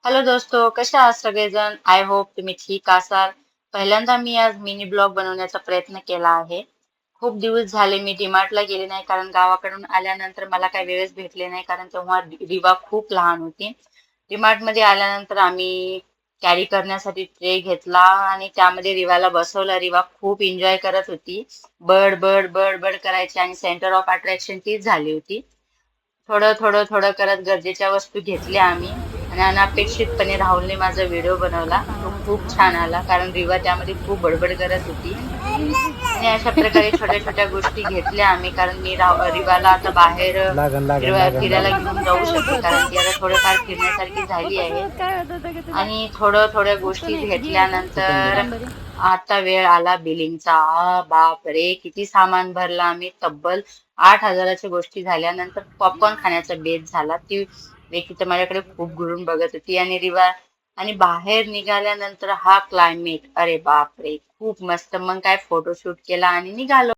Hello दोस्तो, कशा आहात सगळेजण? आय होप तुम्ही ठीक असाल. पहिल्यांदा मी आज मिनी ब्लॉग बनवण्याचा प्रयत्न केला आहे. खूप दिवस झाले मी डीमार्टला गेले नाही कारण गावाकडून आल्यानंतर मला काही वेळच भेटले नाही कारण तेव्हा रिवा खूप लहान होती. डीमार्ट मध्ये आल्यानंतर आम्ही कॅरी करण्यासाठी ट्रे घेतला आणि त्यामध्ये रिवाला बसवला. रिवा खूप एन्जॉय करत होती. बड बड बड बड करायची आणि सेंटर ऑफ अट्रॅक्शन तीच झाली होती. थोडं थोडं थोडं करत गरजेच्या वस्तू घेतल्या आम्ही आणि अनपेक्षितपणे राहुलने माझा व्हिडिओ बनवला. तो खूप छान आला कारण रिवा त्यामध्ये खूप बडबड करत होती. आणि अशा प्रकारे छोट्या छोट्या गोष्टी घेतल्या आम्ही कारण मी रिवाला आता बाहेर लागन लागन लागन फिरायला लागन. घेऊन जाऊ शकते कारण ती आता थोडंफार फिरण्यासारखी झाली आहे. काय होत होतं का तुला? आणि थोड्या थोड्या नुसतं गोष्टी नाही हे का चिकन घेतल्यानंतर बिर्याणी. तांबरी. आता वेळ आला बिलिंगचा. बाप रे, किती सामान भरलं आम्ही. तब्बल 8,000च्या गोष्टी झाल्यानंतर पॉपकॉर्न खाण्याचा बेत झाला. ती व्यक्ती तर माझ्याकडे खूप घुरून बघत होती आणि रिवा आणि बाहेर निघाल्यानंतर हा क्लायमेट, अरे बाप रे, खूप मस्त. मग काय फोटोशूट केला आणि निघालो.